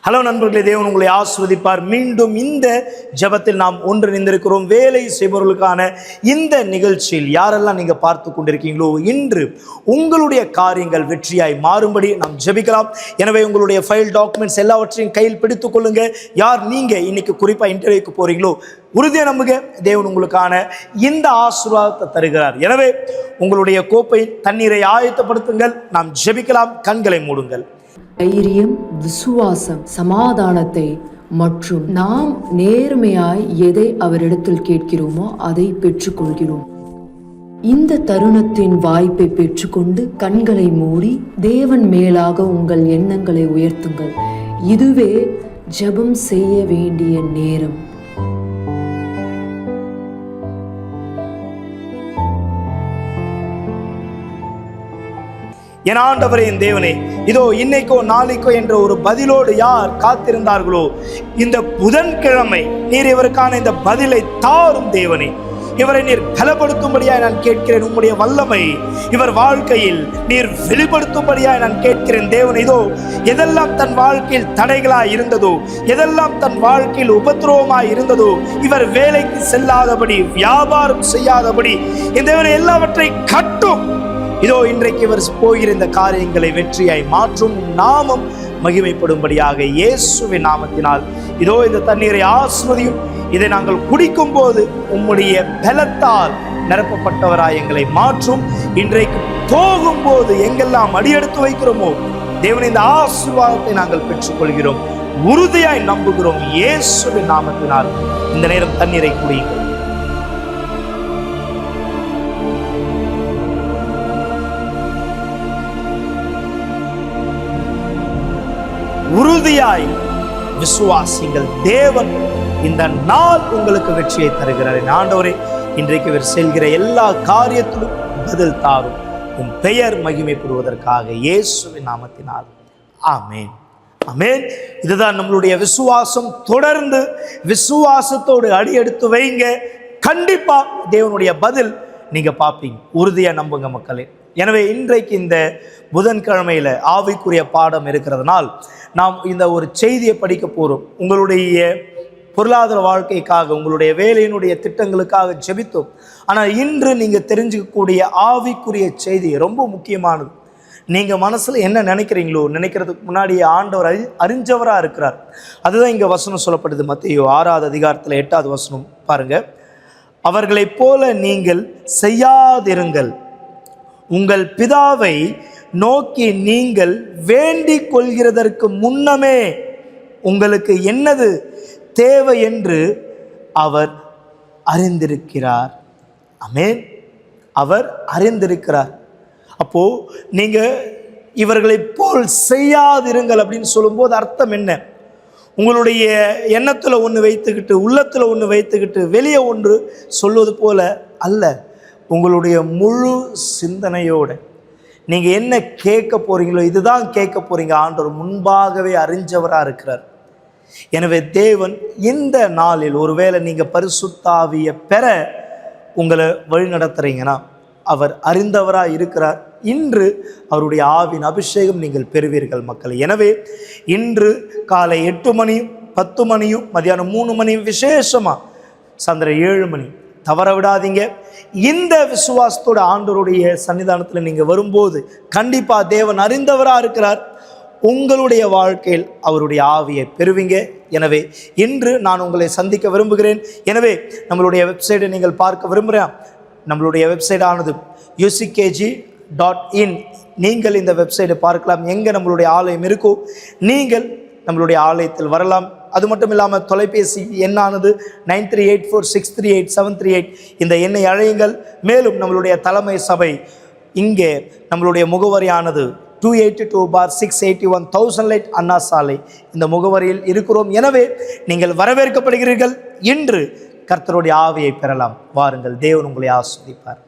Hello நண்பர்களே, தேவன் உங்களை ஆசீர்வதிப்பார். மீண்டும் இந்த ஜெபத்தில் நாம் ஒன்றிணைந்திருக்கிறோம். வேலை செய்பவர்களுக்கான இந்த நிகழ்ச்சியில் யாரெல்லாம் நீங்கள் பார்த்து கொண்டிருக்கீங்களோ, இன்று உங்களுடைய காரியங்கள் வெற்றியாய் மாறும்படி நாம் ஜெபிக்கலாம். எனவே உங்களுடைய ஃபைல், டாக்குமெண்ட்ஸ் எல்லாவற்றையும் கையில் பிடித்துக் கொள்ளுங்க. யார் நீங்கள் இன்னைக்கு குறிப்பாக இன்டர்வியூக்கு போறீங்களோ, உறுதியை நம்புங்க, தேவன் உங்களுக்கான இந்த ஆசீர்வாதத்தை தருகிறார். எனவே உங்களுடைய கோப்பை தண்ணீரை ஆயத்தப்படுத்துங்கள். நாம் ஜெபிக்கலாம். கண்களை மூடுங்கள். தைரியம், விசுவாசம், சமாதானத்தை மற்றும் நாம் நேர்மையாய் எதை அவரிடத்தில் கேட்கிறோமோ அதை பெற்றுக்கொள்கிறோம். இந்த தருணத்தின் வாய்ப்பை பெற்றுக்கொண்டு கண்களை மூடி தேவன் மேலாக உங்கள் எண்ணங்களை உயர்த்துங்கள். இதுவே ஜெபம் செய்ய வேண்டிய நேரம். என் ஆண்டவரே, என் தேவனே, இதோ இன்னைக்கோ நாளைக்கோ என்ற ஒரு பதிலோடு யார் காத்திருந்தார்களோ, இந்த புதன்கிழமை நீர் இவருக்கான இந்த பதிலை தாரும் தேவனே. இவரை நீர் பலப்படுத்தும்படியாய் நான் கேட்கிறேன். உம்முடைய வல்லமை இவர் வாழ்க்கையில் நீர் வெளிப்படுத்தும்படியாய் நான் கேட்கிறேன் தேவனே. இதோ எதெல்லாம் தன் வாழ்க்கையில் தடைகளாய் இருந்ததோ, எதெல்லாம் தன் வாழ்க்கையில் உபத்திரவமாய் இருந்ததோ, இவர் வேலைக்கு செல்லாதபடி, வியாபாரம் செய்யாதபடி இந்த தேவனை எல்லாவற்றை கட்டும். இதோ இன்றைக்கு இவர் போகிற இந்த காரியங்களை வெற்றியாய் மாற்றும். நாமம் மகிமைப்படும்படியாக இயேசுவின் நாமத்தினால் இதோ இந்த தண்ணீரை ஆசீர்வதியும். இதை நாங்கள் குடிக்கும் போது உம்முடைய பலத்தால் நிரப்பப்பட்டவராய் எங்களை மாற்றும். இன்றைக்கு போகும்போது எங்கெல்லாம் அடியெடுத்து வைக்கிறோமோ தேவன் இந்த ஆசீர்வாதத்தை நாங்கள் பெற்றுக்கொள்கிறோம். உறுதியாய் நம்புகிறோம். இயேசுவின் நாமத்தினால் இந்த நேரம் தண்ணீரை குடியுங்கள். உறுதியாய் விசுவாசிங்கள். தேவன் இந்த நாள் உங்களுக்கு வெற்றியை தருகிறார். ஆண்டவரே, இன்றைக்கு இவர் செல்கிற எல்லா காரியத்திலும் பதில் தாரும். உன் பெயர் மகிமைப்படுவதற்காக இயேசுவின் நாமத்தினால் ஆமேன், ஆமேன். இதுதான் நம்மளுடைய விசுவாசம். தொடர்ந்து விசுவாசத்தோடு அடி எடுத்து வைங்க. கண்டிப்பா தேவனுடைய பதில் நீங்க பார்ப்பீங்க. உறுதியா நம்புங்க மக்களே. எனவே இன்றைக்கு இந்த புதன்கிழமையில ஆவிக்குரிய பாடம் இருக்கிறதுனால் நாம் இந்த ஒரு செய்தியை படிக்க போறோம். உங்களுடைய பொருளாதார வாழ்க்கைக்காக, உங்களுடைய வேலையினுடைய திட்டங்களுக்காக ஜெபித்தோம். ஆனால் இன்று நீங்க தெரிஞ்சுக்கக்கூடிய ஆவிக்குரிய செய்தி ரொம்ப முக்கியமானது. நீங்க மனசுல என்ன நினைக்கிறீங்களோ, நினைக்கிறதுக்கு முன்னாடி ஆண்டவர் அறிஞ்சவரா இருக்கிறார். அதுதான் இங்க வசனம் சொல்லப்படுது. மத்தேயு 6வது அதிகாரத்துல 8வது வசனம் பாருங்க. அவர்களைப் போல நீங்கள் செய்யாதிருங்கள். உங்கள் பிதாவை நோக்கி நீங்கள் வேண்டிக் கொள்கிறதற்கு முன்னமே உங்களுக்கு என்னது தேவை என்று அவர் அறிந்திருக்கிறார். ஆமென். அவர் அறிந்திருக்கிறார். அப்போ நீங்க இவர்களைப் போல் செய்யாதிருங்கள் அப்படின்னு சொல்லும்போது அர்த்தம் என்ன? உங்களுடைய எண்ணத்துல ஒன்று வைத்துக்கிட்டு, உள்ளத்துல ஒன்று வைத்துக்கிட்டு, வெளியே ஒன்று சொல்வது போல அல்ல. உங்களுடைய முழு சிந்தனையோட நீங்கள் என்ன கேட்க போறீங்களோ இதுதான் கேட்க போறீங்க. ஆண்டவர் முன்பாகவே அறிஞ்சவராக இருக்கிறார். எனவே தேவன் இந்த நாளில் ஒருவேளை நீங்கள் பரிசுத்த ஆவியை பெற உங்களை வழி நடத்துறீங்கன்னா அவர் அறிந்தவராக இருக்கிறார். இன்று அவருடைய ஆவின் அபிஷேகம் நீங்கள் பெறுவீர்கள் மக்கள். எனவே இன்று காலை 8 மணியும் 10 மணியும் மதியானம் 3 மணியும் விசேஷமாக சாயந்தரம் 7 மணி தவற விடாதீங்க. இந்த விசுவாசத்தோட ஆண்டவருடைய சன்னிதானத்தில் நீங்க வரும்போது கண்டிப்பா தேவன் அறிந்தவராக இருக்கிறார். உங்களுடைய வாழ்க்கையில் அவருடைய ஆவியை பெறுவீங்க. எனவே இன்று நான் உங்களை சந்திக்க விரும்புகிறேன். எனவே நம்மளுடைய வெப்சைட்டை நீங்கள் பார்க்க விரும்புகிறேன். நம்மளுடைய வெப்சைட் ஆனது uckg.in. நீங்கள் இந்த வெப்சைட்டை பார்க்கலாம். எங்கே நம்மளுடைய ஆலயம் இருக்கோ நீங்கள் நம்மளுடைய ஆலயத்தில் வரலாம். அது மட்டும் இல்லாமல் தொலைபேசி எண்ணானது 9384638738. இந்த எண்ணை அழையுங்கள். மேலும் நம்மளுடைய தலைமை சபை இங்கே நம்மளுடைய முகவரியானது 282/681 1000 லைட் அண்ணா சாலை, இந்த முகவரியில் இருக்கிறோம். எனவே நீங்கள் வரவேற்கப்படுகிறீர்கள். இன்று கர்த்தருடைய ஆவியை பெறலாம். வாருங்கள். தேவன் உங்களை ஆசீர்வதிப்பார்.